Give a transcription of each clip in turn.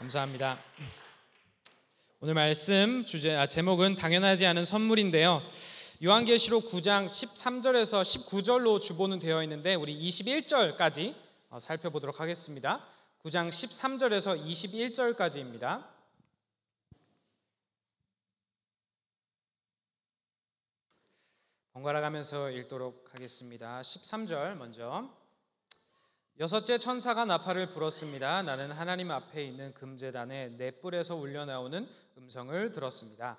감사합니다. 오늘 말씀 제목은 당연하지 않은 선물인데요. 요한계시록 9장 13절에서 19절로 주보는 되어 있는데 우리 21절까지 살펴보도록 하겠습니다. 9장 13절에서 21절까지입니다. 번갈아 가면서 읽도록 하겠습니다. 13절 먼저. 여섯째 천사가 나팔을 불었습니다. 나는 하나님 앞에 있는 금제단에 네 뿔에서 울려나오는 음성을 들었습니다.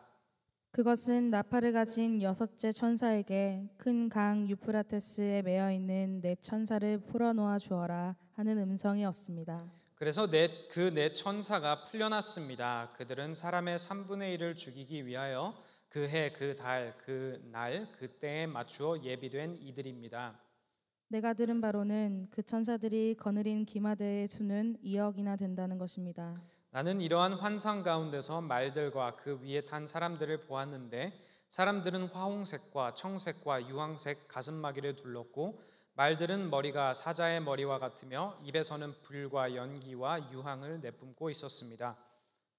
그것은 나팔을 가진 여섯째 천사에게 큰 강 유프라테스에 매어 있는 네 천사를 풀어놓아 주어라 하는 음성이었습니다. 그래서 그 네 천사가 풀려났습니다. 그들은 사람의 3분의 1을 죽이기 위하여 그 해, 그 달, 그 날, 그 때에 맞추어 예비된 이들입니다. 내가 들은 바로는 그 천사들이 거느린 기마대의 수는 2억이나 된다는 것입니다. 나는 이러한 환상 가운데서 말들과 그 위에 탄 사람들을 보았는데 사람들은 화홍색과 청색과 유황색 가슴마기를 둘렀고 말들은 머리가 사자의 머리와 같으며 입에서는 불과 연기와 유황을 내뿜고 있었습니다.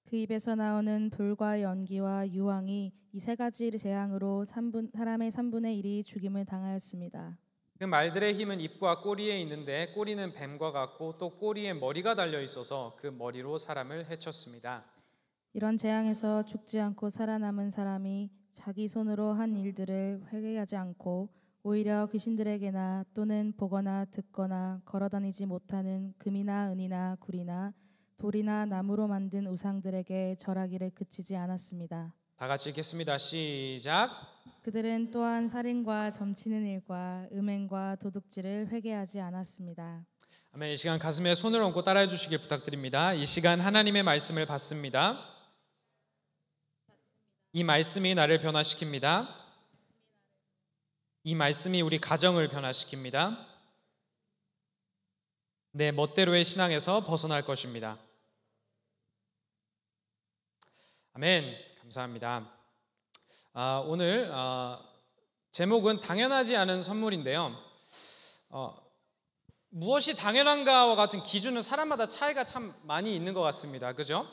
그 입에서 나오는 불과 연기와 유황이 이 세 가지 재앙으로 사람의 3분의 1이 죽임을 당하였습니다. 그 말들의 힘은 입과 꼬리에 있는데 꼬리는 뱀과 같고 또 꼬리에 머리가 달려 있어서 그 머리로 사람을 해쳤습니다. 이런 재앙에서 죽지 않고 살아남은 사람이 자기 손으로 한 일들을 회개하지 않고 오히려 귀신들에게나 또는 보거나 듣거나 걸어다니지 못하는 금이나 은이나 굴이나 돌이나 나무로 만든 우상들에게 절하기를 그치지 않았습니다. 다 같이 읽겠습니다. 시작. 그들은 또한 살인과 점치는 일과 음행과 도둑질을 회개하지 않았습니다. 아멘. 이 시간 가슴에 손을 얹고 따라해 주시길 부탁드립니다. 이 시간 하나님의 말씀을 받습니다. 이 말씀이 나를 변화시킵니다. 이 말씀이 우리 가정을 변화시킵니다. 내 멋대로의 신앙에서 벗어날 것입니다. 아멘. 감사합니다. 오늘 제목은 당연하지 않은 선물인데요. 무엇이 당연한가와 같은 기준은 사람마다 차이가 참 많이 있는 것 같습니다. 그죠?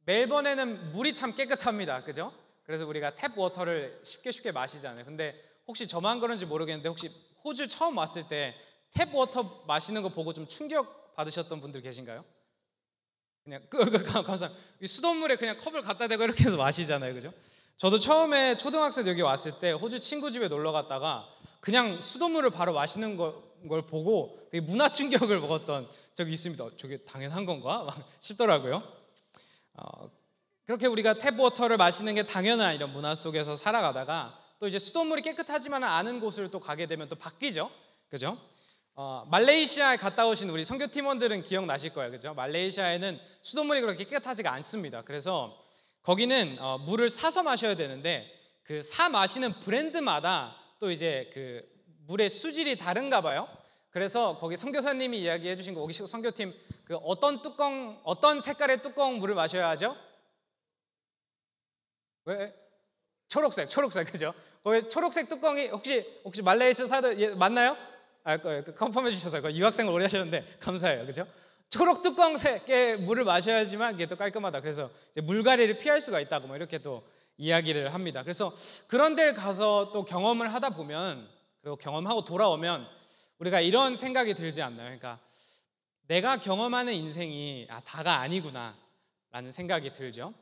멜번에는 물이 참 깨끗합니다. 그죠? 그래서 우리가 탭 워터를 쉽게 마시잖아요. 근데 혹시 저만 그런지 모르겠는데 혹시 호주 처음 왔을 때 탭 워터 마시는 거 보고 좀 충격 받으셨던 분들 계신가요? 그냥 감사합니다. 수돗물에 그냥 컵을 갖다 대고 이렇게 해서 마시잖아요. 그죠? 저도 처음에 초등학생 여기 왔을 때 호주 친구 집에 놀러 갔다가 그냥 수돗물을 바로 마시는 걸 보고 되게 문화 충격을 먹었던 적이 있습니다. 저게 당연한 건가? 막 싶더라고요. 그렇게 우리가 탭워터를 마시는 게 당연한 이런 문화 속에서 살아가다가 또 이제 수돗물이 깨끗하지만 않은 곳을 또 가게 되면 또 바뀌죠. 그죠? 말레이시아에 갔다 오신 우리 선교 팀원들은 기억나실 거예요. 그죠? 말레이시아에는 수돗물이 그렇게 깨끗하지가 않습니다. 그래서 거기는 물을 사서 마셔야 되는데 그 사 마시는 브랜드마다 또 이제 그 물의 수질이 다른가 봐요. 그래서 거기 선교사님이 이야기해 주신 거, 거기 선교팀 그 어떤 색깔의 뚜껑 물을 마셔야 하죠? 왜? 초록색 그죠? 거기 초록색 뚜껑이 혹시 말레이시아 사도 맞나요? 컨펌해 주셔서 유학생을 오래 하셨는데 감사해요. 그죠? 초록 뚜껑색의 물을 마셔야지만 이게 또 깔끔하다. 그래서 이제 물갈이를 피할 수가 있다고 뭐 이렇게 또 이야기를 합니다. 그래서 그런 데를 가서 또 경험을 하다 보면 그리고 경험하고 돌아오면 우리가 이런 생각이 들지 않나요? 그러니까 내가 경험하는 인생이 다가 아니구나 라는 생각이 들죠.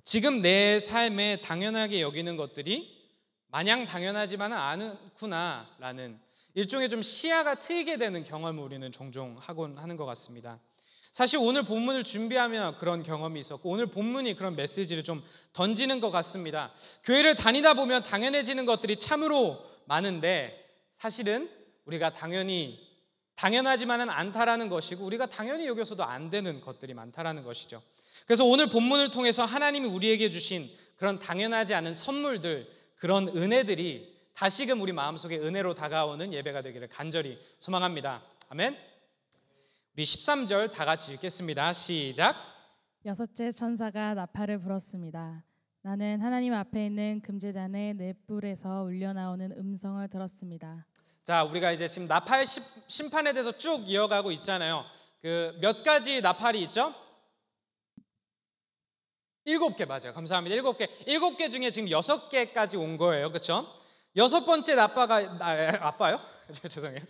지금 내 삶에 당연하게 여기는 것들이 마냥 당연하지만은 않구나 라는 일종의 좀 시야가 트이게 되는 경험을 우리는 종종 하곤 하는 것 같습니다. 사실 오늘 본문을 준비하면 그런 경험이 있었고 오늘 본문이 그런 메시지를 좀 던지는 것 같습니다. 교회를 다니다 보면 당연해지는 것들이 참으로 많은데 사실은 우리가 당연하지만은 않다라는 것이고 우리가 당연히 여겨서도 안 되는 것들이 많다라는 것이죠. 그래서 오늘 본문을 통해서 하나님이 우리에게 주신 그런 당연하지 않은 선물들, 그런 은혜들이 다시금 우리 마음속에 은혜로 다가오는 예배가 되기를 간절히 소망합니다. 아멘. 우리 13절 다 같이 읽겠습니다. 시작. 여섯째 천사가 나팔을 불었습니다. 나는 하나님 앞에 있는 금제단의 네 뿔에서 울려나오는 음성을 들었습니다. 자, 우리가 이제 지금 나팔 심판에 대해서 쭉 이어가고 있잖아요. 그 몇 가지 나팔이 있죠? 7개 맞아요. 감사합니다. 7개. 7개 중에 지금 6개까지 온 거예요. 그렇죠? 6번째 아빠요? 죄송해요.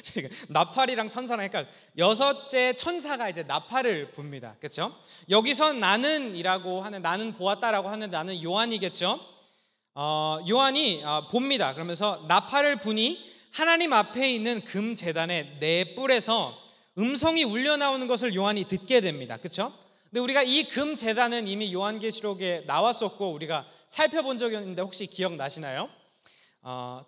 지금 나팔이랑 천사랑 헷갈려. 6째 천사가 이제 나팔을 붑니다. 그렇죠? 여기서 나는이라고 하는, 나는 보았다라고 하는 나는 요한이겠죠? 요한이 봅니다. 그러면서 나팔을 부니 하나님 앞에 있는 금 제단의 네 뿔에서 음성이 울려 나오는 것을 요한이 듣게 됩니다. 그렇죠? 근데 우리가 이 금 제단은 이미 요한계시록에 나왔었고 우리가 살펴본 적이 있는데 혹시 기억나시나요?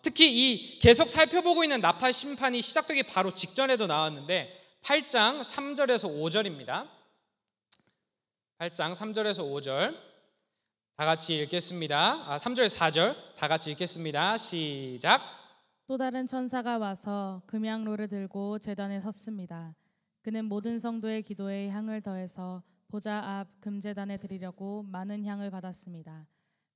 특히 이 계속 살펴보고 있는 나팔 심판이 시작되기 바로 직전에도 나왔는데 8장 3절에서 5절입니다. 8장 3절에서 5절 다 같이 읽겠습니다. 3절 4절 다 같이 읽겠습니다. 시작. 또 다른 천사가 와서 금향로를 들고 제단에 섰습니다. 그는 모든 성도의 기도에 향을 더해서 보좌 앞 금제단에 드리려고 많은 향을 받았습니다.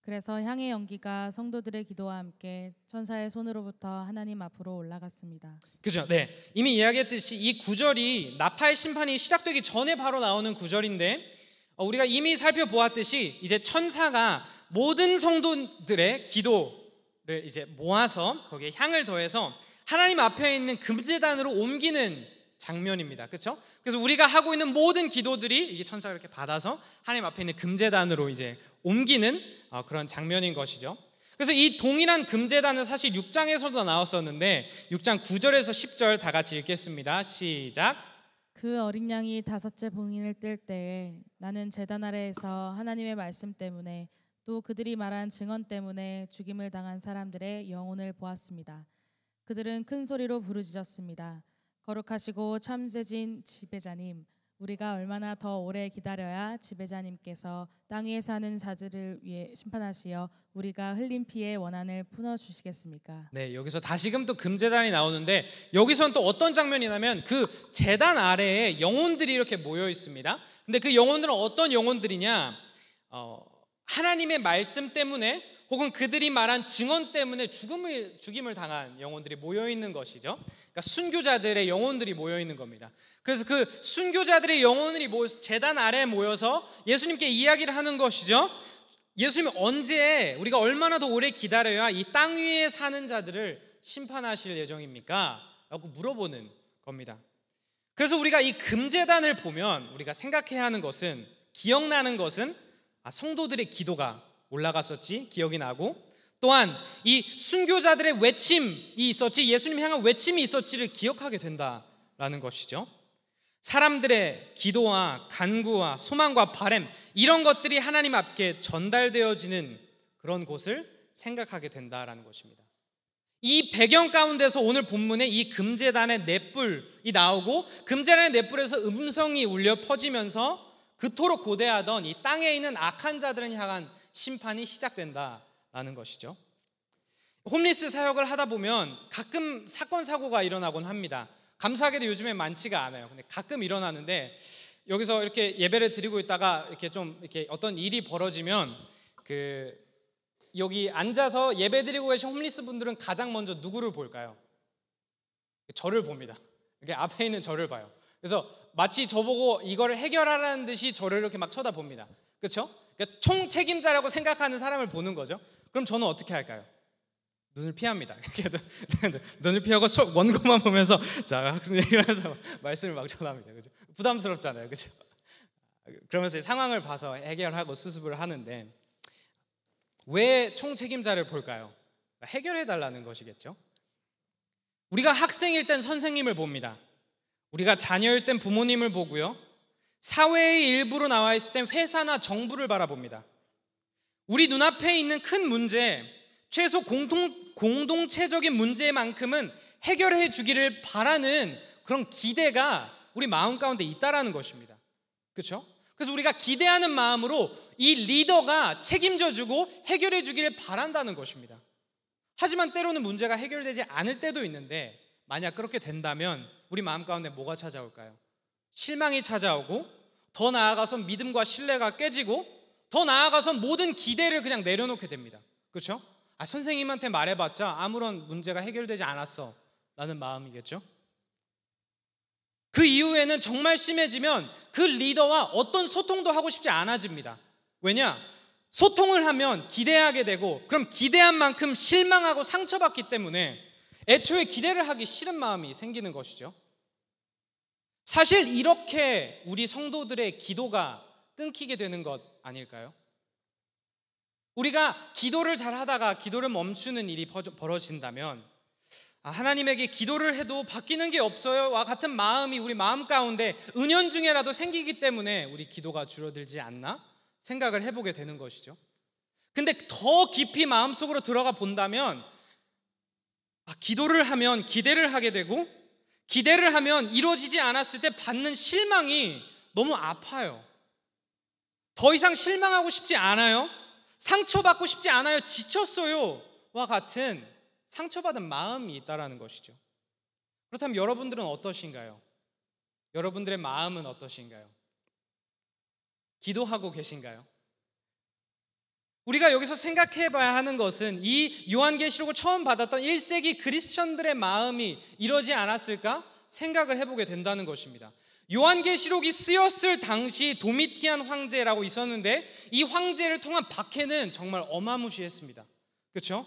그래서 향의 연기가 성도들의 기도와 함께 천사의 손으로부터 하나님 앞으로 올라갔습니다. 그죠? 네. 이미 이야기했듯이 이 구절이 나팔 심판이 시작되기 전에 바로 나오는 구절인데 우리가 이미 살펴보았듯이 이제 천사가 모든 성도들의 기도를 이제 모아서 거기에 향을 더해서 하나님 앞에 있는 금제단으로 옮기는 장면입니다. 그렇죠? 그래서 우리가 하고 있는 모든 기도들이 이게 천사가 이렇게 받아서 하나님 앞에 있는 금제단으로 이제 옮기는 그런 장면인 것이죠. 그래서 이 동일한 금제단은 사실 6장에서도 나왔었는데 6장 9절에서 10절 다 같이 읽겠습니다. 시작. 그 어린 양이 5째 봉인을 뜰 때에 나는 제단 아래에서 하나님의 말씀 때문에 또 그들이 말한 증언 때문에 죽임을 당한 사람들의 영혼을 보았습니다. 그들은 큰 소리로 부르짖었습니다. 거룩하시고 참되신 지배자님, 우리가 얼마나 더 오래 기다려야 지배자님께서 땅 위에 사는 자들을 위해 심판하시어 우리가 흘린 피의 원한을 풀어주시겠습니까? 네, 여기서 다시금 또 금제단이 나오는데 여기서는 또 어떤 장면이냐면 그 제단 아래에 영혼들이 이렇게 모여 있습니다. 근데 그 영혼들은 어떤 영혼들이냐? 하나님의 말씀 때문에 혹은 그들이 말한 증언 때문에 죽임을 당한 영혼들이 모여 있는 것이죠. 그러니까 순교자들의 영혼들이 모여 있는 겁니다. 그래서 그 순교자들의 영혼들이 제단 아래에 모여서 예수님께 이야기를 하는 것이죠. 예수님이 언제, 우리가 얼마나 더 오래 기다려야 이 땅 위에 사는 자들을 심판하실 예정입니까? 라고 물어보는 겁니다. 그래서 우리가 이 금제단을 보면 우리가 생각해야 하는 것은, 기억나는 것은 성도들의 기도가 올라갔었지 기억이 나고, 또한 이 순교자들의 외침이 있었지, 예수님 향한 외침이 있었지를 기억하게 된다라는 것이죠. 사람들의 기도와 간구와 소망과 바람, 이런 것들이 하나님 앞에 전달되어지는 그런 곳을 생각하게 된다라는 것입니다. 이 배경 가운데서 오늘 본문에 이 금제단의 넷불이 나오고 금제단의 넷불에서 음성이 울려 퍼지면서 그토록 고대하던 이 땅에 있는 악한 자들을 향한 심판이 시작된다라는 것이죠. 홈리스 사역을 하다 보면 가끔 사건 사고가 일어나곤 합니다. 감사하게도 요즘에 많지가 않아요. 근데 가끔 일어나는데 여기서 이렇게 예배를 드리고 있다가 이렇게 좀 이렇게 어떤 일이 벌어지면 여기 앉아서 예배 드리고 계신 홈리스 분들은 가장 먼저 누구를 볼까요? 저를 봅니다. 이렇게 앞에 있는 저를 봐요. 그래서 마치 저보고 이걸 해결하라는 듯이 저를 이렇게 막 쳐다봅니다. 그렇죠? 그러니까 총책임자라고 생각하는 사람을 보는 거죠. 그럼 저는 어떻게 할까요? 눈을 피합니다. 눈을 피하고 원고만 보면서 자 학생 이러면서 말씀을 막 전합니다. 그죠? 부담스럽잖아요, 그죠? 그러면서 상황을 봐서 해결하고 수습을 하는데 왜 총책임자를 볼까요? 해결해 달라는 것이겠죠. 우리가 학생일 땐 선생님을 봅니다. 우리가 자녀일 땐 부모님을 보고요. 사회의 일부로 나와 있을 땐 회사나 정부를 바라봅니다. 우리 눈앞에 있는 큰 문제, 최소 공동체적인 문제만큼은 해결해 주기를 바라는 그런 기대가 우리 마음 가운데 있다라는 것입니다. 그렇죠? 그래서 우리가 기대하는 마음으로 이 리더가 책임져 주고 해결해 주기를 바란다는 것입니다. 하지만 때로는 문제가 해결되지 않을 때도 있는데 만약 그렇게 된다면 우리 마음 가운데 뭐가 찾아올까요? 실망이 찾아오고, 더 나아가서 믿음과 신뢰가 깨지고, 더 나아가서 모든 기대를 그냥 내려놓게 됩니다. 그렇죠? 선생님한테 말해봤자 아무런 문제가 해결되지 않았어 라는 마음이겠죠. 그 이후에는 정말 심해지면 그 리더와 어떤 소통도 하고 싶지 않아집니다. 왜냐? 소통을 하면 기대하게 되고 그럼 기대한 만큼 실망하고 상처받기 때문에 애초에 기대를 하기 싫은 마음이 생기는 것이죠. 사실 이렇게 우리 성도들의 기도가 끊기게 되는 것 아닐까요? 우리가 기도를 잘 하다가 기도를 멈추는 일이 벌어진다면 하나님에게 기도를 해도 바뀌는 게 없어요와 같은 마음이 우리 마음 가운데 은연중에라도 생기기 때문에 우리 기도가 줄어들지 않나 생각을 해보게 되는 것이죠. 근데 더 깊이 마음속으로 들어가 본다면 기도를 하면 기대를 하게 되고 기대를 하면 이루어지지 않았을 때 받는 실망이 너무 아파요. 더 이상 실망하고 싶지 않아요. 상처받고 싶지 않아요. 지쳤어요. 와 같은 상처받은 마음이 있다라는 것이죠. 그렇다면 여러분들은 어떠신가요? 여러분들의 마음은 어떠신가요? 기도하고 계신가요? 우리가 여기서 생각해 봐야 하는 것은 이 요한계시록을 처음 받았던 1세기 크리스천들의 마음이 이러지 않았을까 생각을 해보게 된다는 것입니다. 요한계시록이 쓰였을 당시 도미티안 황제라고 있었는데 이 황제를 통한 박해는 정말 어마무시했습니다. 그렇죠?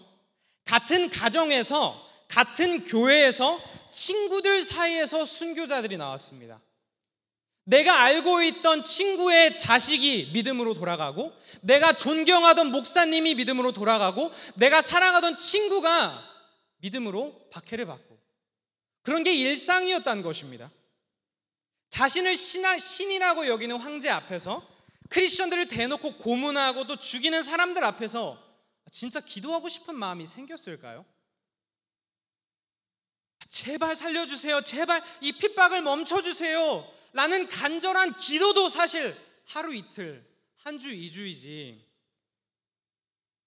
같은 가정에서 같은 교회에서 친구들 사이에서 순교자들이 나왔습니다. 내가 알고 있던 친구의 자식이 믿음으로 돌아가고 내가 존경하던 목사님이 믿음으로 돌아가고 내가 사랑하던 친구가 믿음으로 박해를 받고 그런 게 일상이었다는 것입니다. 자신을 신이라고 여기는 황제 앞에서 크리스천들을 대놓고 고문하고 또 죽이는 사람들 앞에서 진짜 기도하고 싶은 마음이 생겼을까요? 제발 살려주세요. 제발 이 핍박을 멈춰주세요. 라는 간절한 기도도 사실 하루 이틀, 한 주, 2주이지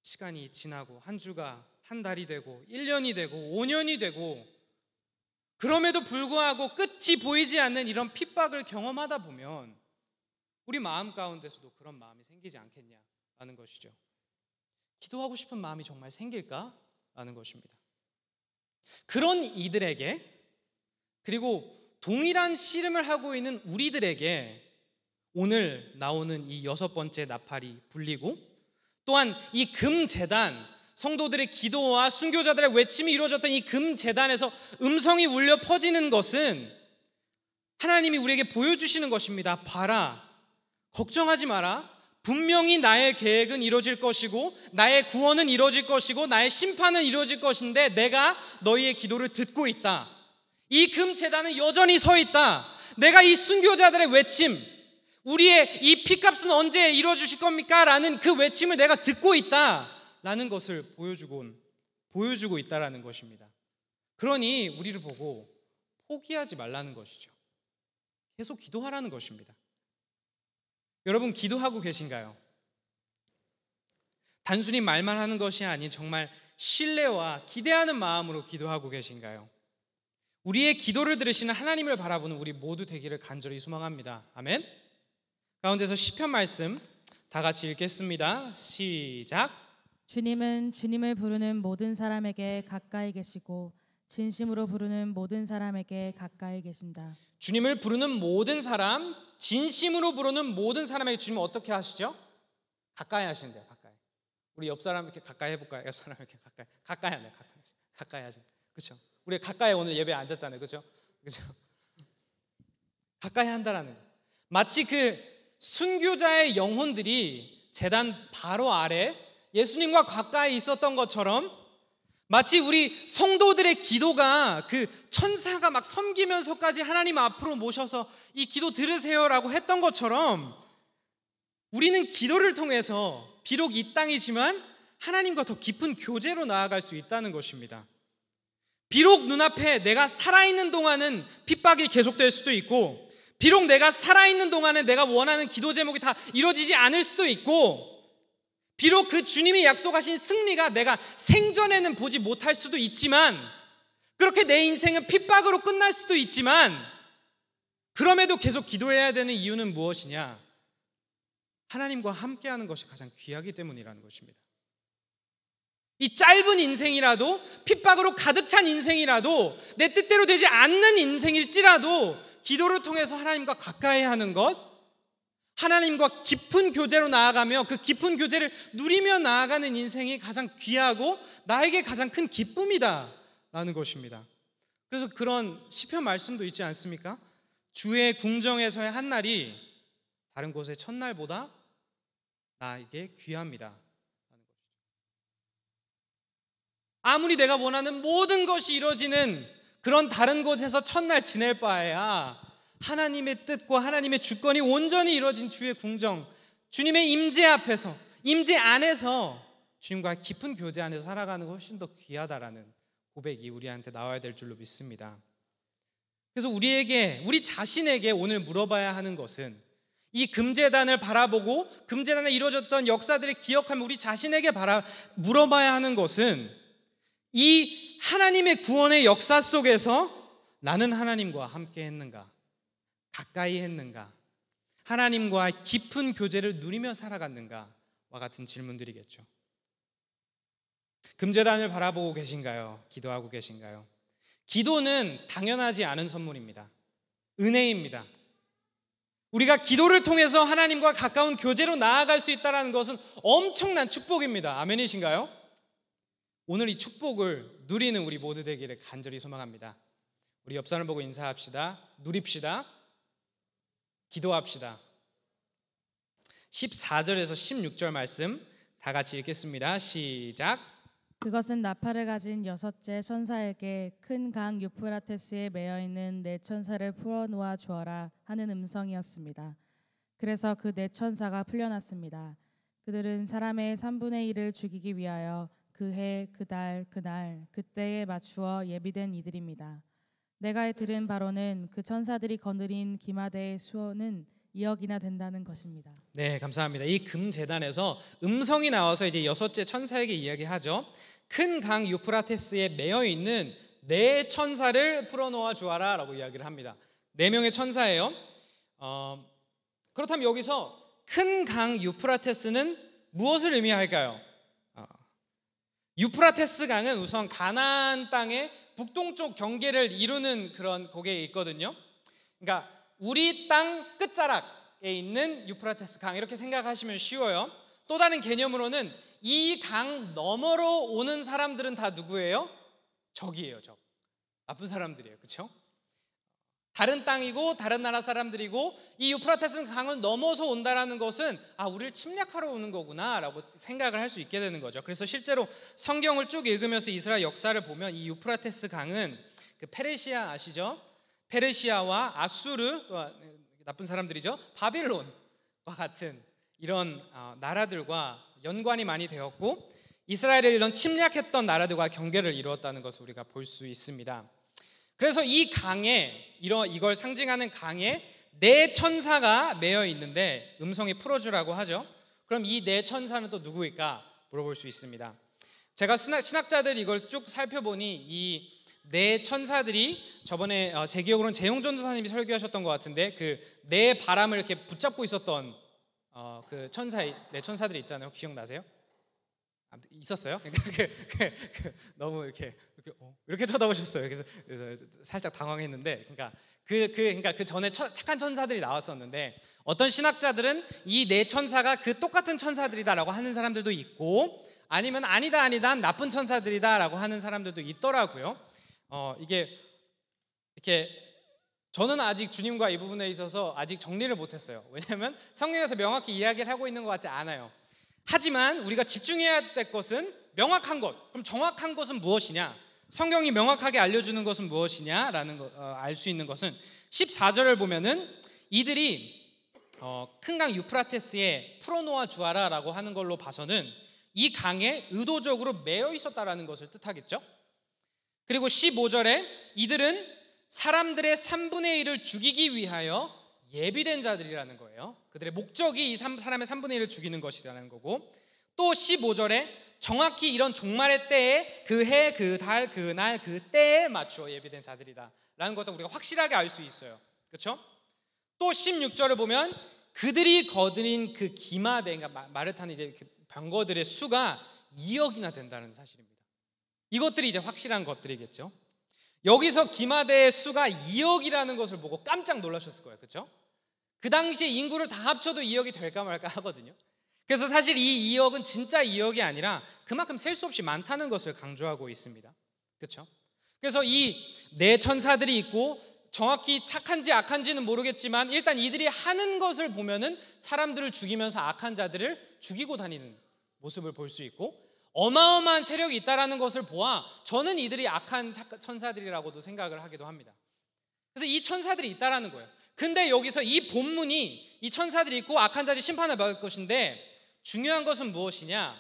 시간이 지나고 한 주가 한 달이 되고 1년이 되고 5년이 되고 그럼에도 불구하고 끝이 보이지 않는 이런 핍박을 경험하다 보면 우리 마음 가운데서도 그런 마음이 생기지 않겠냐라는 것이죠. 기도하고 싶은 마음이 정말 생길까라는 것입니다. 그런 이들에게 그리고 동일한 씨름을 하고 있는 우리들에게 오늘 나오는 이 6번째 나팔이 불리고 또한 이 금제단 성도들의 기도와 순교자들의 외침이 이루어졌던 이 금제단에서 음성이 울려 퍼지는 것은 하나님이 우리에게 보여주시는 것입니다. 봐라, 걱정하지 마라. 분명히 나의 계획은 이루어질 것이고 나의 구원은 이루어질 것이고 나의 심판은 이루어질 것인데 내가 너희의 기도를 듣고 있다. 이 금제단은 여전히 서 있다. 내가 이 순교자들의 외침, 우리의 이 피값은 언제 이루어주실 겁니까? 라는 그 외침을 내가 듣고 있다 라는 것을 보여주고 있다라는 것입니다. 그러니 우리를 보고 포기하지 말라는 것이죠. 계속 기도하라는 것입니다. 여러분 기도하고 계신가요? 단순히 말만 하는 것이 아닌 정말 신뢰와 기대하는 마음으로 기도하고 계신가요? 우리의 기도를 들으시는 하나님을 바라보는 우리 모두 되기를 간절히 소망합니다. 아멘. 가운데서 시편 말씀 다 같이 읽겠습니다. 시작. 주님은 주님을 부르는 모든 사람에게 가까이 계시고 진심으로 부르는 모든 사람에게 가까이 계신다. 주님을 부르는 모든 사람, 진심으로 부르는 모든 사람에게 주님은 어떻게 하시죠? 가까이 하신대요. 가까이. 우리 옆 사람 이렇게 가까이 해볼까요? 옆 사람 이렇게 가까이 하네. 가까이 하신. 그렇죠? 우리 가까이 오늘 예배에 앉았잖아요. 그렇죠? 그렇죠? 가까이 한다라는 거. 마치 그 순교자의 영혼들이 제단 바로 아래 예수님과 가까이 있었던 것처럼 마치 우리 성도들의 기도가 그 천사가 막 섬기면서까지 하나님 앞으로 모셔서 이 기도 들으세요라고 했던 것처럼 우리는 기도를 통해서 비록 이 땅이지만 하나님과 더 깊은 교제로 나아갈 수 있다는 것입니다. 비록 눈앞에 내가 살아있는 동안은 핍박이 계속될 수도 있고 비록 내가 살아있는 동안에 내가 원하는 기도 제목이 다 이루어지지 않을 수도 있고 비록 그 주님이 약속하신 승리가 내가 생전에는 보지 못할 수도 있지만 그렇게 내 인생은 핍박으로 끝날 수도 있지만 그럼에도 계속 기도해야 되는 이유는 무엇이냐? 하나님과 함께하는 것이 가장 귀하기 때문이라는 것입니다. 이 짧은 인생이라도 핍박으로 가득 찬 인생이라도 내 뜻대로 되지 않는 인생일지라도 기도를 통해서 하나님과 가까이 하는 것, 하나님과 깊은 교제로 나아가며 그 깊은 교제를 누리며 나아가는 인생이 가장 귀하고 나에게 가장 큰 기쁨이다 라는 것입니다. 그래서 그런 시편 말씀도 있지 않습니까? 주의 궁정에서의 한 날이 다른 곳의 첫날보다 나에게 귀합니다. 아무리 내가 원하는 모든 것이 이루어지는 그런 다른 곳에서 첫날 지낼 바에야 하나님의 뜻과 하나님의 주권이 온전히 이루어진 주의 궁정, 주님의 임재 앞에서, 임재 안에서 주님과 깊은 교제 안에서 살아가는 것이 훨씬 더 귀하다라는 고백이 우리한테 나와야 될 줄로 믿습니다. 그래서 우리 자신에게 오늘 물어봐야 하는 것은, 이 금제단을 바라보고 금제단에 이루어졌던 역사들을 기억하며 우리 자신에게 물어봐야 하는 것은, 이 하나님의 구원의 역사 속에서 나는 하나님과 함께 했는가, 가까이 했는가, 하나님과 깊은 교제를 누리며 살아갔는가와 같은 질문들이겠죠. 금제단을 바라보고 계신가요? 기도하고 계신가요? 기도는 당연하지 않은 선물입니다. 은혜입니다. 우리가 기도를 통해서 하나님과 가까운 교제로 나아갈 수 있다는 것은 엄청난 축복입니다. 아멘이신가요? 오늘 이 축복을 누리는 우리 모두 되기를 간절히 소망합니다. 우리 옆 사람 보고 인사합시다. 누립시다. 기도합시다. 14절에서 16절 말씀 다 같이 읽겠습니다. 시작. 그것은 나팔을 가진 여섯째 천사에게 큰 강 유프라테스에 매어있는 네 천사를 풀어놓아 주어라 하는 음성이었습니다. 그래서 그 네 천사가 풀려났습니다. 그들은 사람의 3분의 1을 죽이기 위하여 그 해, 그 달, 그날, 그때에 맞추어 예비된 이들입니다. 내가 들은 바로는 그 천사들이 거느린 기마대의 수는 2억이나 된다는 것입니다. 네, 감사합니다. 이 금제단에서 음성이 나와서 이제 여섯째 천사에게 이야기하죠. 큰 강 유프라테스에 매여 있는 네 천사를 풀어놓아 주어라 라고 이야기를 합니다. 4명의 천사예요. 그렇다면 여기서 큰 강 유프라테스는 무엇을 의미할까요? 유프라테스 강은 우선 가나안 땅의 북동쪽 경계를 이루는 그런 곳에 있거든요. 그러니까 우리 땅 끝자락에 있는 유프라테스 강, 이렇게 생각하시면 쉬워요. 또 다른 개념으로는 이 강 너머로 오는 사람들은 다 누구예요? 적이에요. 적. 나쁜 사람들이에요. 그렇죠? 다른 땅이고 다른 나라 사람들이고, 이 유프라테스 강을 넘어서 온다라는 것은 우리를 침략하러 오는 거구나 라고 생각을 할 수 있게 되는 거죠. 그래서 실제로 성경을 쭉 읽으면서 이스라엘 역사를 보면 이 유프라테스 강은 그 페르시아 아시죠? 페르시아와 아수르, 또 나쁜 사람들이죠, 바빌론과 같은 이런 나라들과 연관이 많이 되었고, 이스라엘을 이런 침략했던 나라들과 경계를 이루었다는 것을 우리가 볼 수 있습니다. 그래서 이 강에, 이걸 상징하는 강에 네 천사가 매여 있는데 음성이 풀어주라고 하죠. 그럼 이 네 천사는 또 누구일까 물어볼 수 있습니다. 제가 신학자들 이걸 쭉 살펴보니 이 네 천사들이 저번에 제 기억으로는 재용전 도사님이 설교하셨던 것 같은데, 그 네 바람을 이렇게 붙잡고 있었던 그 네 천사들이 있잖아요. 기억나세요? 있었어요? 너무 이렇게 쳐다보셨어요. 그래서 살짝 당황했는데, 그러니까 그 전에 착한 천사들이 나왔었는데, 어떤 신학자들은 이 네 천사가 그 똑같은 천사들이다라고 하는 사람들도 있고, 아니면 아니다 나쁜 천사들이다라고 하는 사람들도 있더라고요. 이게 이렇게 저는 아직 주님과 이 부분에 있어서 아직 정리를 못했어요. 왜냐하면 성경에서 명확히 이야기를 하고 있는 것 같지 않아요. 하지만 우리가 집중해야 될 것은 명확한 것. 그럼 정확한 것은 무엇이냐? 성경이 명확하게 알려주는 것은 무엇이냐라는 거 알 수 있는 것은 14절을 보면은 이들이 큰 강 유프라테스에 풀어놓아 주어라라고 하는 걸로 봐서는 이 강에 의도적으로 매여 있었다라는 것을 뜻하겠죠. 그리고 15절에 이들은 사람들의 3분의 1을 죽이기 위하여 예비된 자들이라는 거예요. 그들의 목적이 이 사람의 3분의 1을 죽이는 것이라는 거고, 또 15절에 정확히 이런 종말의 때에 그 해, 그 달, 그 날, 그 때에 맞춰 예비된 자들이다 라는 것도 우리가 확실하게 알 수 있어요. 그렇죠? 또 16절을 보면 그들이 거느린 그 기마대, 그러니까 말을 타는 이제 병거들의 수가 2억이나 된다는 사실입니다. 이것들이 이제 확실한 것들이겠죠. 여기서 기마대의 수가 2억이라는 것을 보고 깜짝 놀라셨을 거예요. 그렇죠? 그 당시에 인구를 다 합쳐도 2억이 될까 말까 하거든요. 그래서 사실 이 2억은 진짜 2억이 아니라 그만큼 셀 수 없이 많다는 것을 강조하고 있습니다. 그렇죠? 그래서 이 네 천사들이 있고 정확히 착한지 악한지는 모르겠지만 일단 이들이 하는 것을 보면은 사람들을 죽이면서 악한 자들을 죽이고 다니는 모습을 볼 수 있고, 어마어마한 세력이 있다라는 것을 보아 저는 이들이 악한 천사들이라고도 생각을 하기도 합니다. 그래서 이 천사들이 있다라는 거예요. 근데 여기서 이 본문이 이 천사들이 있고 악한 자들이 심판을 받을 것인데, 중요한 것은 무엇이냐?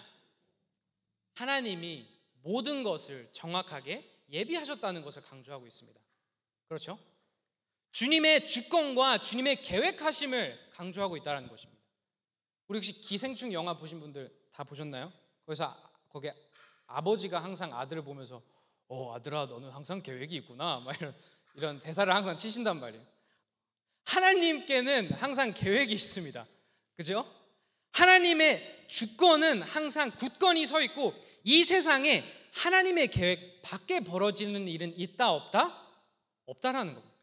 하나님이 모든 것을 정확하게 예비하셨다는 것을 강조하고 있습니다. 그렇죠? 주님의 주권과 주님의 계획하심을 강조하고 있다는 것입니다. 우리 혹시 기생충 영화 보신 분들 다 보셨나요? 거기서 거기 아버지가 항상 아들을 보면서 아들아 너는 항상 계획이 있구나 막 이런 대사를 항상 치신단 말이에요. 하나님께는 항상 계획이 있습니다. 그죠? 하나님의 주권은 항상 굳건히 서 있고, 이 세상에 하나님의 계획 밖에 벌어지는 일은 있다 없다? 없다라는 겁니다.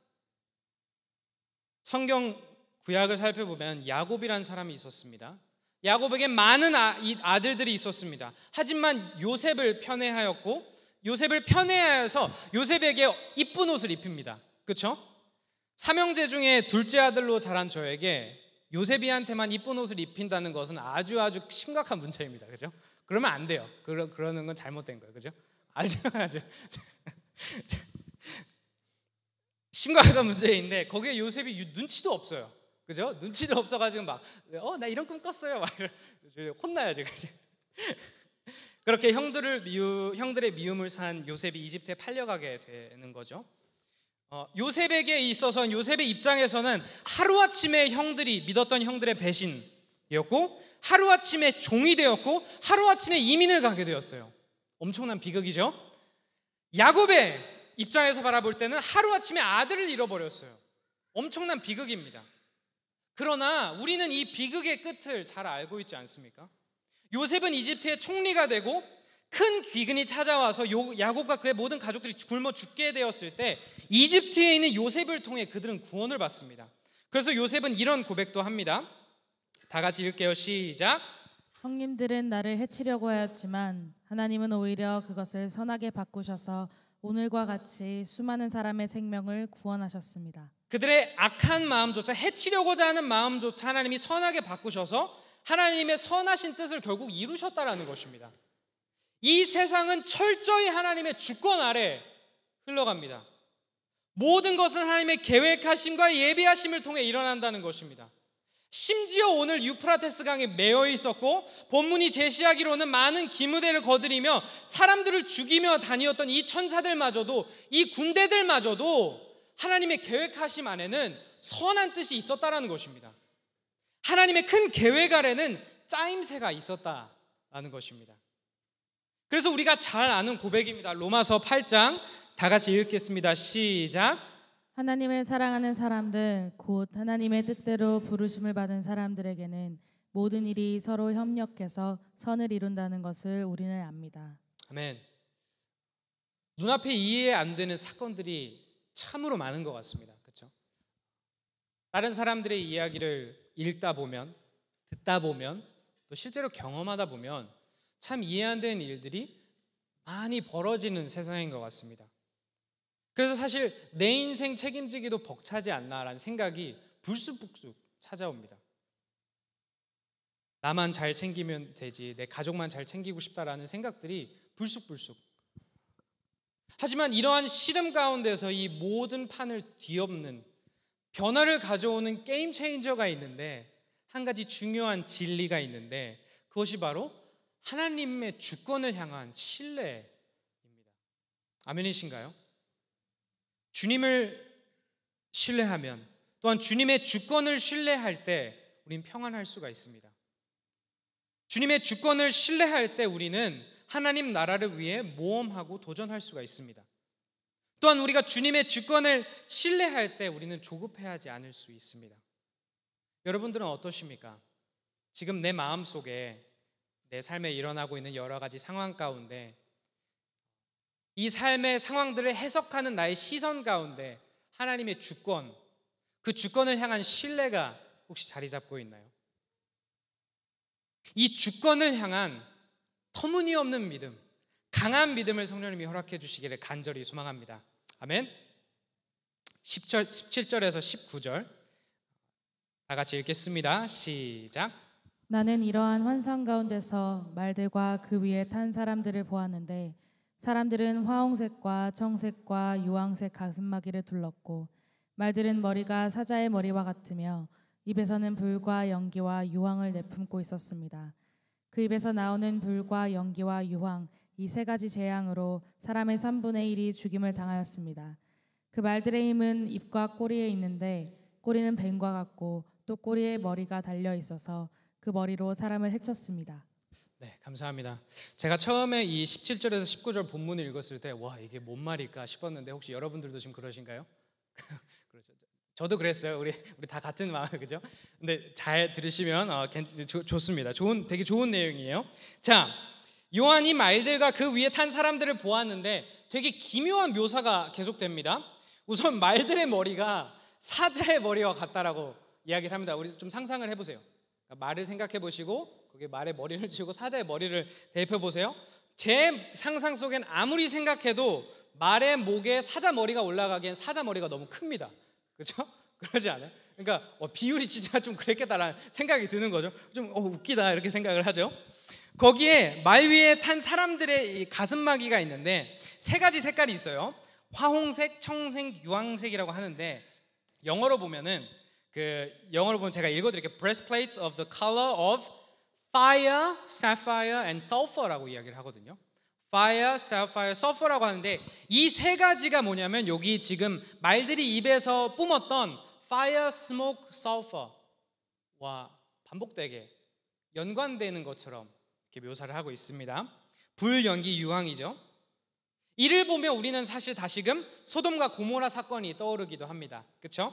성경 구약을 살펴보면 야곱이라는 사람이 있었습니다. 야곱에게 많은 아들들이 있었습니다. 하지만 요셉을 편애하였고, 요셉을 편애하여서 요셉에게 이쁜 옷을 입힙니다. 그렇죠? 삼형제 중에 둘째 아들로 자란 저에게 요셉이한테만 이쁜 옷을 입힌다는 것은 아주 심각한 문제입니다. 그죠? 그러면 안 돼요. 그러는 건 잘못된 거예요. 그죠? 아주 심각한 문제인데, 거기에 요셉이 눈치도 없어요. 그죠? 눈치도 없어가지고 막 나 이런 꿈 꿨어요. 막 혼나야지. 그죠? 그렇게 형들의 미움을 산 요셉이 이집트에 팔려가게 되는 거죠. 요셉에게 있어서는, 요셉의 입장에서는 하루아침에 형들이 믿었던 형들의 배신이었고, 하루아침에 종이 되었고, 하루아침에 이민을 가게 되었어요. 엄청난 비극이죠. 야곱의 입장에서 바라볼 때는 하루아침에 아들을 잃어버렸어요. 엄청난 비극입니다. 그러나 우리는 이 비극의 끝을 잘 알고 있지 않습니까? 요셉은 이집트의 총리가 되고 큰 기근이 찾아와서 야곱과 그의 모든 가족들이 굶어 죽게 되었을 때 이집트에 있는 요셉을 통해 그들은 구원을 받습니다. 그래서 요셉은 이런 고백도 합니다. 다 같이 읽게요. 시작. 형님들은 나를 해치려고 하였지만 하나님은 오히려 그것을 선하게 바꾸셔서 오늘과 같이 수많은 사람의 생명을 구원하셨습니다. 그들의 악한 마음조차, 해치려고자 하는 마음조차 하나님이 선하게 바꾸셔서 하나님의 선하신 뜻을 결국 이루셨다라는 것입니다. 이 세상은 철저히 하나님의 주권 아래 흘러갑니다. 모든 것은 하나님의 계획하심과 예비하심을 통해 일어난다는 것입니다. 심지어 오늘 유프라테스 강에 매여 있었고, 본문이 제시하기로는 많은 기무대를 거드리며 사람들을 죽이며 다니었던 이 천사들마저도, 이 군대들마저도 하나님의 계획하심 안에는 선한 뜻이 있었다라는 것입니다. 하나님의 큰 계획 아래는 짜임새가 있었다라는 것입니다. 그래서 우리가 잘 아는 고백입니다. 로마서 8장 다 같이 읽겠습니다. 시작. 하나님을 사랑하는 사람들, 곧 하나님의 뜻대로 부르심을 받은 사람들에게는 모든 일이 서로 협력해서 선을 이룬다는 것을 우리는 압니다. 아멘. 눈앞에 이해 안 되는 사건들이 참으로 많은 것 같습니다. 그렇죠? 다른 사람들의 이야기를 읽다 보면, 듣다 보면, 또 실제로 경험하다 보면 참 이해 안 되는 일들이 많이 벌어지는 세상인 것 같습니다. 그래서 사실 내 인생 책임지기도 벅차지 않나라는 생각이 불쑥불쑥 찾아옵니다. 나만 잘 챙기면 되지, 내 가족만 잘 챙기고 싶다라는 생각들이 불쑥불쑥. 하지만 이러한 시름 가운데서 이 모든 판을 뒤엎는 변화를 가져오는 게임 체인저가 있는데, 한 가지 중요한 진리가 있는데, 그것이 바로 하나님의 주권을 향한 신뢰입니다. 아멘이신가요? 주님을 신뢰하면, 또한 주님의 주권을 신뢰할 때 우리는 평안할 수가 있습니다. 주님의 주권을 신뢰할 때 우리는 하나님 나라를 위해 모험하고 도전할 수가 있습니다. 또한 우리가 주님의 주권을 신뢰할 때 우리는 조급해하지 않을 수 있습니다. 여러분들은 어떠십니까? 지금 내 마음속에 내 삶에 일어나고 있는 여러 가지 상황 가운데 이 삶의 상황들을 해석하는 나의 시선 가운데 하나님의 주권, 그 주권을 향한 신뢰가 혹시 자리 잡고 있나요? 이 주권을 향한 터무니없는 믿음, 강한 믿음을 성령님이 허락해 주시기를 간절히 소망합니다. 아멘. 17절에서 19절 다 같이 읽겠습니다. 시작. 나는 이러한 환상 가운데서 말들과 그 위에 탄 사람들을 보았는데 사람들은 화홍색과 청색과 유황색 가슴마기를 둘렀고 말들은 머리가 사자의 머리와 같으며 입에서는 불과 연기와 유황을 내뿜고 있었습니다. 그 입에서 나오는 불과 연기와 유황 이 세 가지 재앙으로 사람의 3분의 1이 죽임을 당하였습니다. 그 말들의 힘은 입과 꼬리에 있는데 꼬리는 뱀과 같고 또 꼬리에 머리가 달려 있어서 그 머리로 사람을 해쳤습니다. 네, 감사합니다. 제가 처음에 이 17절에서 19절 본문을 읽었을 때 와, 이게 뭔 말일까 싶었는데 혹시 여러분들도 지금 그러신가요? 그렇죠. 저도 그랬어요. 우리 다 같은 마음, 그죠? 근데 잘 들으시면 좋습니다. 되게 좋은 내용이에요. 자, 요한이 말들과 그 위에 탄 사람들을 보았는데 되게 기묘한 묘사가 계속됩니다. 우선 말들의 머리가 사자의 머리와 같다라고 이야기를 합니다. 우리 좀 상상을 해보세요. 그러니까 말을 생각해 보시고 거기에 말의 머리를 지우고 사자의 머리를 대입해 보세요. 제 상상 속엔 아무리 생각해도 말의 목에 사자 머리가 올라가기엔 사자 머리가 너무 큽니다. 그렇죠? 그러지 않아요? 그러니까 비율이 진짜 좀 그랬겠다라는 생각이 드는 거죠. 좀 웃기다 이렇게 생각을 하죠. 거기에 말 위에 탄 사람들의 이 가슴마기가 있는데 세 가지 색깔이 있어요. 화홍색, 청색, 유황색이라고 하는데 영어로 보면 제가 읽어드릴게요. Breastplates of the color of fire, sapphire, and sulfur라고 이야기를 하거든요. Fire, sapphire, sulfur라고 하는데 이 세 가지가 뭐냐면 여기 지금 말들이 입에서 뿜었던 fire, smoke, sulfur와 반복되게 연관되는 것처럼 이렇게 묘사를 하고 있습니다. 불, 연기, 유황이죠. 이를 보면 우리는 사실 다시금 소돔과 고모라 사건이 떠오르기도 합니다. 그렇죠?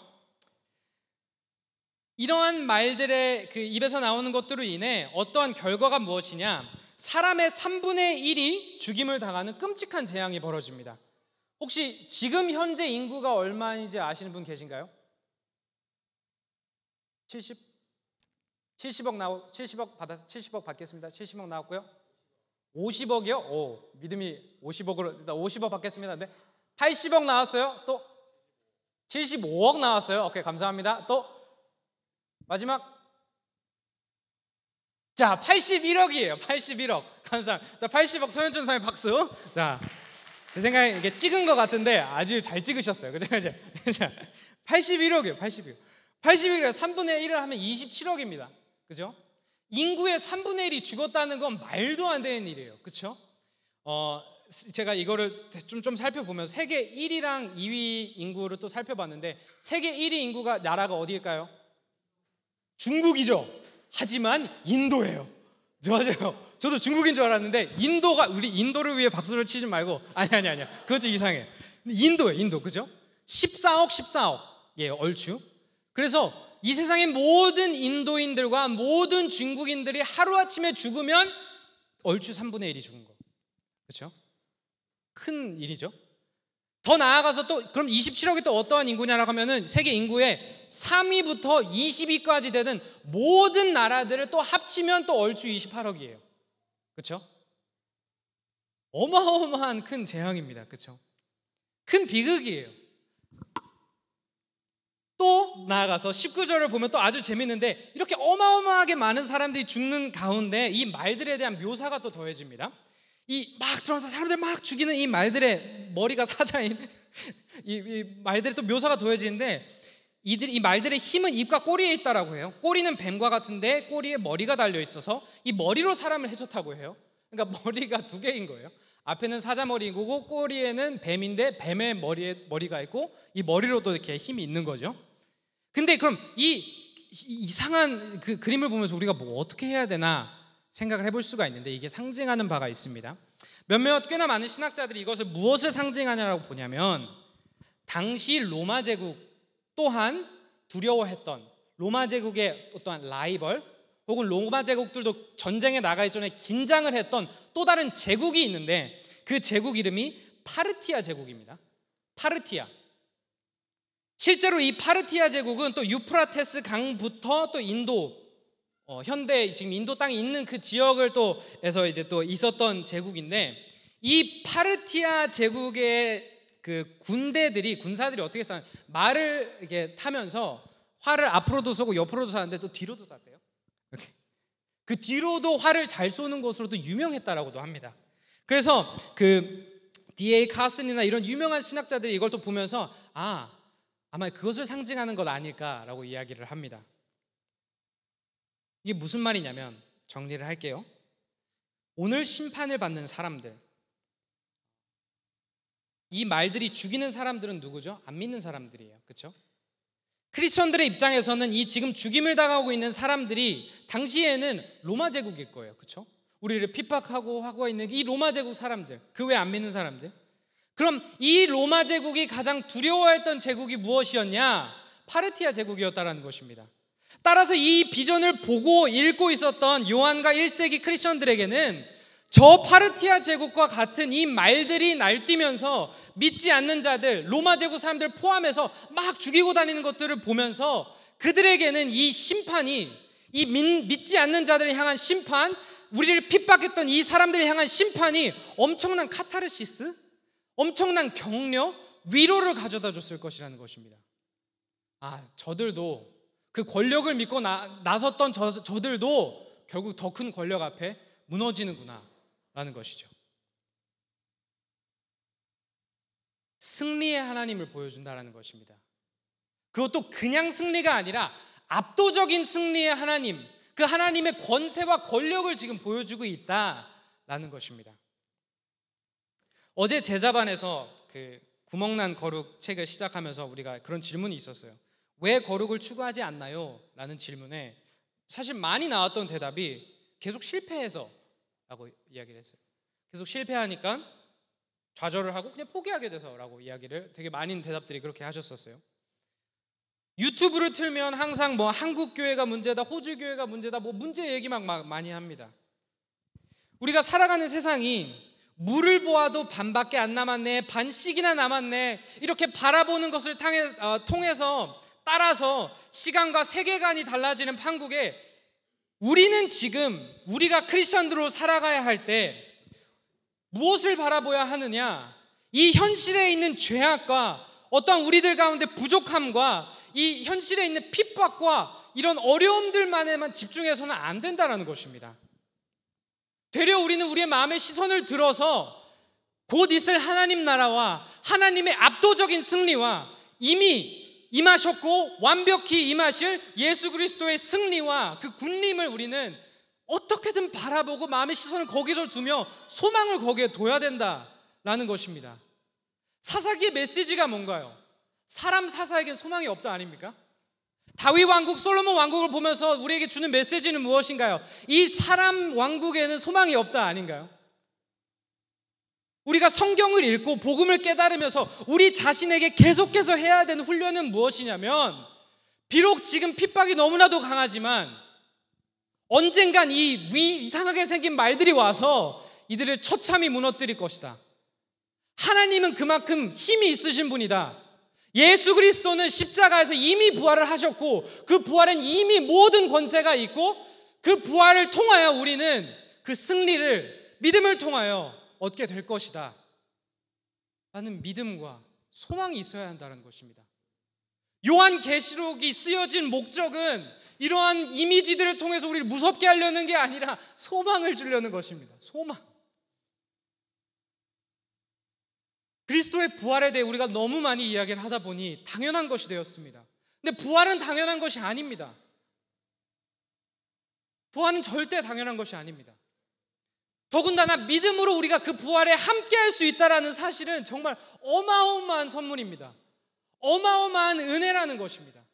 이러한 말들의 그 입에서 나오는 것들로 인해 어떠한 결과가 무엇이냐? 사람의 3분의 1이 죽임을 당하는 끔찍한 재앙이 벌어집니다. 혹시 지금 현재 인구가 얼마인지 아시는 분 계신가요? 70억 받겠습니다. 70억 나왔고요. 50억이요? 오, 믿음이 50억으로 일단 50억 받겠습니다. 네. 80억 나왔어요. 또 75억 나왔어요. 오케이, 감사합니다. 또 마지막 자, 81억이에요. 81억. 감사합니다. 자, 80억 소현준 사님 박수. 자, 제 생각에 이게 찍은 것 같은데 아주 잘 찍으셨어요. 그죠? 81억이에요. 81억. 81억 3분의 1을 하면 27억입니다. 그죠? 인구의 3분의 1이 죽었다는 건 말도 안 되는 일이에요. 그렇죠? 제가 이거를 좀 살펴보면서 세계 1위랑 2위 인구를 또 살펴봤는데 세계 1위 인구가 나라가 어디일까요? 중국이죠. 하지만 인도예요. 맞아요. 저도 중국인 줄 알았는데 우리 인도를 위해 박수를 치지 말고 아니야. 그거 좀 이상해. 인도예요. 인도. 그죠? 14억이에요. 얼추. 그래서 이 세상의 모든 인도인들과 모든 중국인들이 하루아침에 죽으면 얼추 3분의 1이 죽은 거. 그렇죠? 큰 일이죠. 더 나아가서 또 그럼 27억이 또 어떠한 인구냐라고 하면은 세계 인구의 3위부터 20위까지 되는 모든 나라들을 또 합치면 또 얼추 28억이에요. 그렇죠? 어마어마한 큰 재앙입니다. 그렇죠? 큰 비극이에요. 또 나아가서 19절을 보면 또 아주 재밌는데 이렇게 어마어마하게 많은 사람들이 죽는 가운데 이 말들에 대한 묘사가 또 더해집니다. 이 막 들어와서 사람들 막 죽이는 이 말들의 머리가 사자인 이 말들의 또 묘사가 더해지는데 이 말들의 힘은 입과 꼬리에 있다라고 해요. 꼬리는 뱀과 같은데 꼬리에 머리가 달려 있어서 이 머리로 사람을 해쳤다고 해요. 그러니까 머리가 두 개인 거예요. 앞에는 사자 머리고 꼬리에는 뱀인데 뱀의 머리가 있고 이 머리로 또 이렇게 힘이 있는 거죠. 근데 그럼 이 이상한 그 그림을 보면서 우리가 뭐 어떻게 해야 되나 생각을 해볼 수가 있는데 이게 상징하는 바가 있습니다. 꽤나 많은 신학자들이 이것을 무엇을 상징하냐라고 보냐면 당시 로마 제국 또한 두려워했던 로마 제국의 어떠한 라이벌 혹은 로마 제국들도 전쟁에 나가기 전에 긴장을 했던 또 다른 제국이 있는데 그 제국 이름이 파르티아 제국입니다. 파르티아. 실제로 이 파르티아 제국은 또 유프라테스 강부터 또 인도, 현대 지금 인도 땅에 있는 그 지역을 또 에서 이제 또 있었던 제국인데, 이 파르티아 제국의 그 군사들이 어떻게 싸요? 말을 이렇게 타면서 활을 앞으로도 쏘고 옆으로도 쏘는데 또 뒤로도 쐈대요. 이렇게. 그 뒤로도 활을 잘 쏘는 것으로도 유명했다라고도 합니다. 그래서 그 D.A. 카슨이나 이런 유명한 신학자들이 이걸 또 보면서 아마 그것을 상징하는 것 아닐까라고 이야기를 합니다. 이게 무슨 말이냐면, 정리를 할게요. 오늘 심판을 받는 사람들, 이 말들이 죽이는 사람들은 누구죠? 안 믿는 사람들이에요. 그렇죠? 크리스천들의 입장에서는 이 지금 죽임을 당하고 있는 사람들이 당시에는 로마 제국일 거예요. 그렇죠? 우리를 핍박하고 하고 있는 이 로마 제국 사람들, 그 외 안 믿는 사람들. 그럼 이 로마 제국이 가장 두려워했던 제국이 무엇이었냐? 파르티아 제국이었다라는 것입니다. 따라서 이 비전을 보고 읽고 있었던 요한과 1세기 크리스천들에게는 저 파르티아 제국과 같은 이 말들이 날뛰면서 믿지 않는 자들, 로마 제국 사람들 포함해서 막 죽이고 다니는 것들을 보면서 그들에게는 이 심판이, 이 믿지 않는 자들을 향한 심판, 우리를 핍박했던 이 사람들을 향한 심판이 엄청난 카타르시스, 엄청난 격려, 위로를 가져다 줬을 것이라는 것입니다. 저들도 그 권력을 믿고 나섰던 저들도 결국 더 큰 권력 앞에 무너지는구나 라는 것이죠. 승리의 하나님을 보여준다라는 것입니다. 그것도 그냥 승리가 아니라 압도적인 승리의 하나님, 그 하나님의 권세와 권력을 지금 보여주고 있다라는 것입니다. 어제 제자반에서 그 구멍난 거룩 책을 시작하면서 우리가 그런 질문이 있었어요. 왜 거룩을 추구하지 않나요? 라는 질문에 사실 많이 나왔던 대답이 계속 실패해서 라고 이야기를 했어요. 계속 실패하니까 좌절을 하고 그냥 포기하게 돼서 라고 이야기를 되게 많은 대답들이 그렇게 하셨었어요. 유튜브를 틀면 항상 뭐 한국 교회가 문제다, 호주 교회가 문제다, 뭐 문제 얘기만 많이 합니다. 우리가 살아가는 세상이 물을 보아도 반밖에 안 남았네, 반씩이나 남았네, 이렇게 바라보는 것을 통해서 따라서 시간과 세계관이 달라지는 판국에 우리는 지금 우리가 크리스천으로 살아가야 할 때 무엇을 바라보아야 하느냐? 이 현실에 있는 죄악과 어떠한 우리들 가운데 부족함과 이 현실에 있는 핍박과 이런 어려움들만에만 집중해서는 안 된다는 것입니다. 되려 우리는 우리의 마음의 시선을 들어서 곧 있을 하나님 나라와 하나님의 압도적인 승리와 이미 임하셨고 완벽히 임하실 예수 그리스도의 승리와 그 군림을 우리는 어떻게든 바라보고 마음의 시선을 거기서 두며 소망을 거기에 둬야 된다라는 것입니다. 사사기의 메시지가 뭔가요? 사람 사사에게 소망이 없다 아닙니까? 다윗 왕국, 솔로몬 왕국을 보면서 우리에게 주는 메시지는 무엇인가요? 이 사람 왕국에는 소망이 없다 아닌가요? 우리가 성경을 읽고 복음을 깨달으면서 우리 자신에게 계속해서 해야 되는 훈련은 무엇이냐면, 비록 지금 핍박이 너무나도 강하지만 언젠간 이 이상하게 생긴 말들이 와서 이들을 처참히 무너뜨릴 것이다. 하나님은 그만큼 힘이 있으신 분이다. 예수 그리스도는 십자가에서 이미 부활을 하셨고 그 부활은 이미 모든 권세가 있고 그 부활을 통하여 우리는 그 승리를 믿음을 통하여 얻게 될 것이다 라는 믿음과 소망이 있어야 한다는 것입니다. 요한계시록이 쓰여진 목적은 이러한 이미지들을 통해서 우리를 무섭게 하려는 게 아니라 소망을 주려는 것입니다. 소망. 그리스도의 부활에 대해 우리가 너무 많이 이야기를 하다 보니 당연한 것이 되었습니다. 근데 부활은 당연한 것이 아닙니다. 부활은 절대 당연한 것이 아닙니다. 더군다나 믿음으로 우리가 그 부활에 함께할 수 있다는 사실은 정말 어마어마한 선물입니다. 어마어마한 은혜라는 것입니다.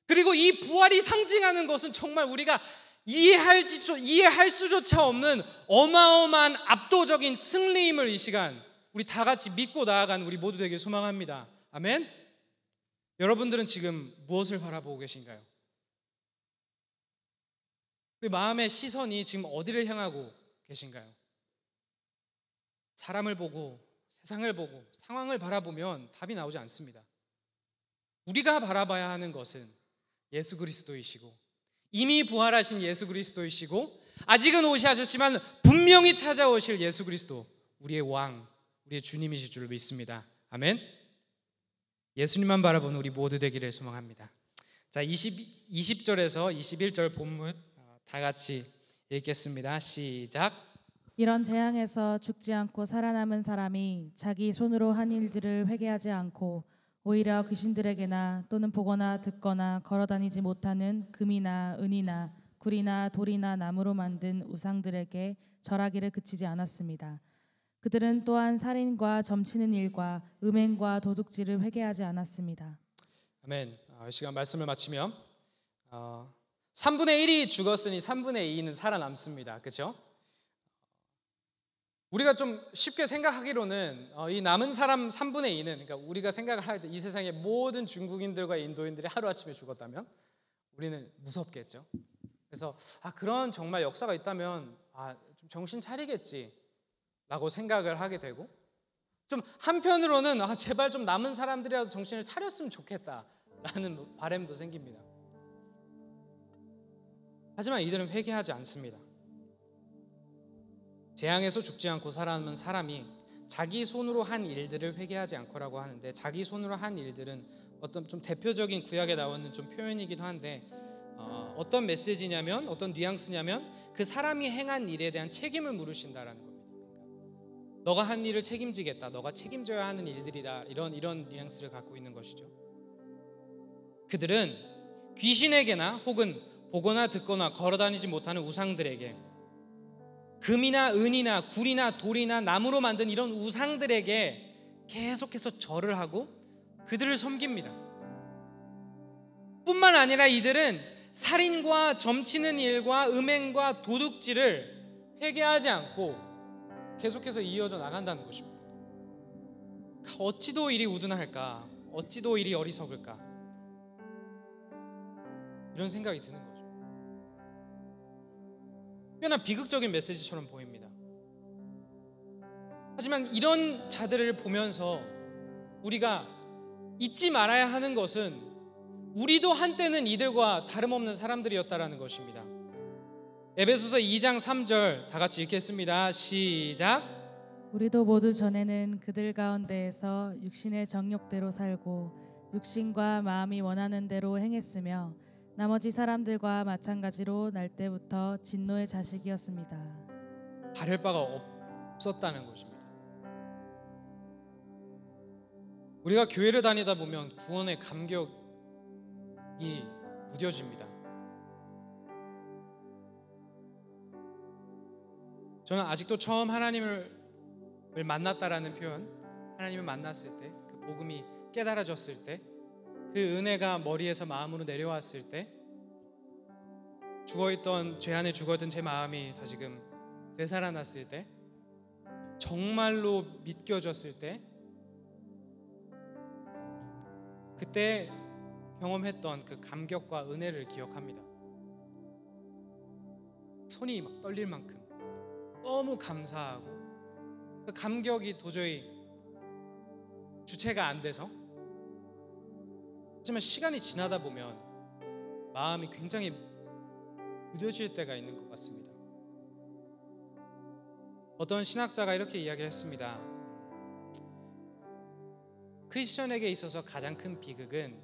그리고 이 부활이 상징하는 것은 정말 우리가 이해할 수조차 없는 어마어마한 압도적인 승리임을 이 시간 우리 다 같이 믿고 나아가는 우리 모두 되길 소망합니다. 아멘. 여러분들은 지금 무엇을 바라보고 계신가요? 우리 마음의 시선이 지금 어디를 향하고 계신가요? 사람을 보고, 세상을 보고 상황을 바라보면 답이 나오지 않습니다. 우리가 바라봐야 하는 것은 예수 그리스도이시고, 이미 부활하신 예수 그리스도이시고, 아직은 오지 않으셨지만 분명히 찾아오실 예수 그리스도, 우리의 왕, 우리의 주님이실 줄 믿습니다. 아멘. 예수님만 바라보는 우리 모두 되기를 소망합니다. 자, 20절에서 21절 본문 다 같이 읽겠습니다. 시작. 이런 재앙에서 죽지 않고 살아남은 사람이 자기 손으로 한 일들을 회개하지 않고 오히려 귀신들에게나 또는 보거나 듣거나 걸어다니지 못하는 금이나 은이나 굴이나 돌이나 나무로 만든 우상들에게 절하기를 그치지 않았습니다. 그들은 또한 살인과 점치는 일과 음행과 도둑질을 회개하지 않았습니다. 아멘. 이 시간 말씀을 마치며 3분의 1이 죽었으니 3분의 2는 살아남습니다. 그렇죠? 우리가 좀 쉽게 생각하기로는 이 남은 사람 3분의 2는, 그러니까 우리가 생각을 할 때 이 세상의 모든 중국인들과 인도인들이 하루아침에 죽었다면 우리는 무섭겠죠. 그래서 그런 정말 역사가 있다면 좀 정신 차리겠지 라고 생각을 하게 되고, 좀 한편으로는 제발 좀 남은 사람들이라도 정신을 차렸으면 좋겠다라는 바람도 생깁니다. 하지만 이들은 회개하지 않습니다. 재앙에서 죽지 않고 살아남은 사람이 자기 손으로 한 일들을 회개하지 않고라고 하는데, 자기 손으로 한 일들은 어떤 좀 대표적인 구약에 나오는 좀 표현이기도 한데, 어떤 메시지냐면, 어떤 뉘앙스냐면 그 사람이 행한 일에 대한 책임을 물으신다라는 겁니다. 너가 한 일을 책임지겠다, 너가 책임져야 하는 일들이다, 이런 뉘앙스를 갖고 있는 것이죠. 그들은 귀신에게나 혹은 보거나 듣거나 걸어다니지 못하는 우상들에게, 금이나 은이나 굴이나 돌이나 나무로 만든 이런 우상들에게 계속해서 절을 하고 그들을 섬깁니다. 뿐만 아니라 이들은 살인과 점치는 일과 음행과 도둑질을 회개하지 않고 계속해서 이어져 나간다는 것입니다. 어찌도 이리 우둔할까, 어찌도 이리 어리석을까, 이런 생각이 드는 거죠. 꽤나 비극적인 메시지처럼 보입니다. 하지만 이런 자들을 보면서 우리가 잊지 말아야 하는 것은 우리도 한때는 이들과 다름없는 사람들이었다라는 것입니다. 에베소서 2장 3절 다 같이 읽겠습니다. 시작. 우리도 모두 전에는 그들 가운데에서 육신의 정욕대로 살고 육신과 마음이 원하는 대로 행했으며 나머지 사람들과 마찬가지로 날 때부터 진노의 자식이었습니다. 바를 바가 없었다는 것입니다. 우리가 교회를 다니다 보면 구원의 감격이 무뎌집니다. 저는 아직도 처음 하나님을 만났다라는 표현, 하나님을 만났을 때, 그 복음이 깨달아졌을 때, 그 은혜가 머리에서 마음으로 내려왔을 때, 죽어있던, 죄 안에 죽어있던 제 마음이 다시금 되살아났을 때, 정말로 믿겨졌을 때, 그때 경험했던 그 감격과 은혜를 기억합니다. 손이 막 떨릴 만큼 너무 감사하고, 그 감격이 도저히 주체가 안 돼서, 하지만 시간이 지나다 보면 마음이 굉장히 무뎌질 때가 있는 것 같습니다. 어떤 신학자가 이렇게 이야기를 했습니다. 크리스천에게 있어서 가장 큰 비극은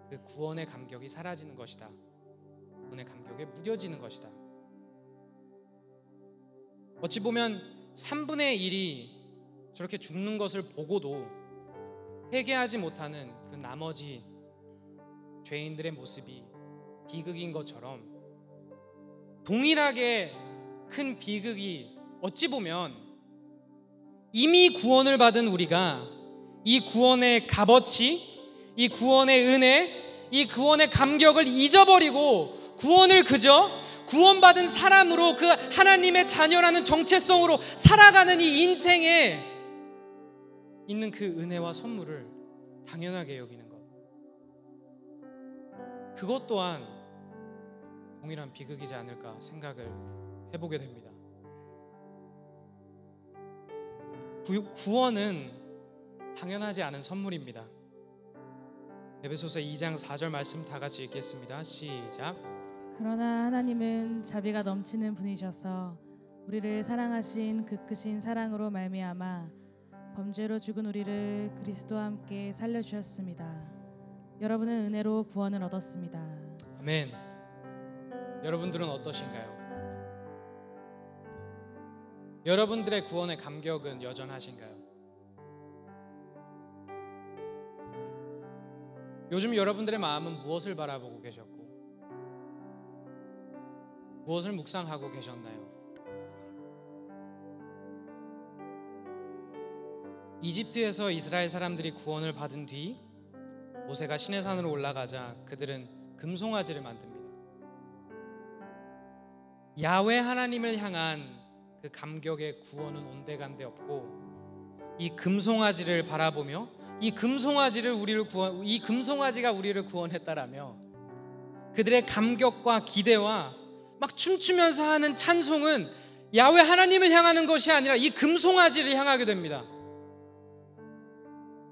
그 구원의 감격이 사라지는 것이다. 구원의 감격에 무뎌지는 것이다. 어찌 보면 3분의 1이 저렇게 죽는 것을 보고도 회개하지 못하는 그 나머지 죄인들의 모습이 비극인 것처럼, 동일하게 큰 비극이 어찌 보면 이미 구원을 받은 우리가 이 구원의 값어치, 이 구원의 은혜, 이 구원의 감격을 잊어버리고 구원을 그저 구원받은 사람으로, 그 하나님의 자녀라는 정체성으로 살아가는 이 인생에 있는 그 은혜와 선물을 당연하게 여기는 것, 그것 또한 동일한 비극이지 않을까 생각을 해보게 됩니다. 구원은 당연하지 않은 선물입니다. 에베소서 2장 4절 말씀 다 같이 읽겠습니다. 시작. 그러나 하나님은 자비가 넘치는 분이셔서 우리를 사랑하신 그 크신 사랑으로 말미암아 범죄로 죽은 우리를 그리스도와 함께 살려주셨습니다. 여러분은 은혜로 구원을 얻었습니다. 아멘. 여러분들은 어떠신가요? 여러분들의 구원의 감격은 여전하신가요? 요즘 여러분들의 마음은 무엇을 바라보고 계셨고 무엇을 묵상하고 계셨나요? 이집트에서 이스라엘 사람들이 구원을 받은 뒤 모세가 시내산으로 올라가자 그들은 금송아지를 만듭니다. 야훼 하나님을 향한 그 감격의 구원은 온데간데 없고 이 금송아지를 바라보며 이 금송아지가 우리를 구원했다라며 그들의 감격과 기대와 막 춤추면서 하는 찬송은 야훼 하나님을 향하는 것이 아니라 이 금송아지를 향하게 됩니다.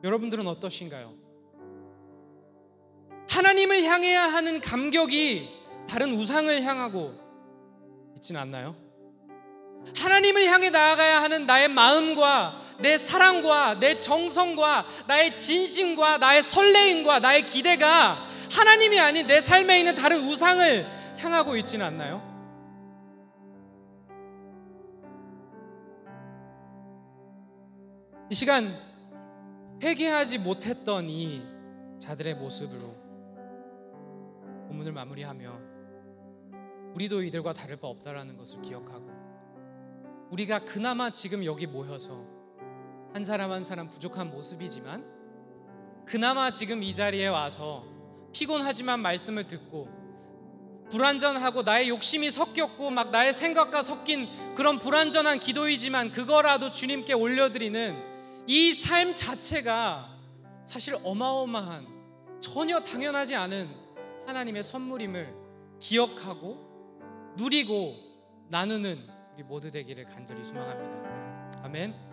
여러분들은 어떠신가요? 하나님을 향해야 하는 감격이 다른 우상을 향하고 있지는 않나요? 하나님을 향해 나아가야 하는 나의 마음과 내 사랑과 내 정성과 나의 진심과 나의 설레임과 나의 기대가 하나님이 아닌 내 삶에 있는 다른 우상을 향하고 있지는 않나요? 이 시간 회개하지 못했던 이 자들의 모습으로 본문을 마무리하며 우리도 이들과 다를 바 없다라는 것을 기억하고 우리가 그나마 지금 여기 모여서 한 사람 한 사람 부족한 모습이지만 그나마 지금 이 자리에 와서 피곤하지만 말씀을 듣고 불완전하고 나의 욕심이 섞였고 막 나의 생각과 섞인 그런 불완전한 기도이지만 그거라도 주님께 올려드리는 이 삶 자체가 사실 어마어마한 전혀 당연하지 않은 하나님의 선물임을 기억하고 누리고 나누는 우리 모두 되기를 간절히 소망합니다. 아멘.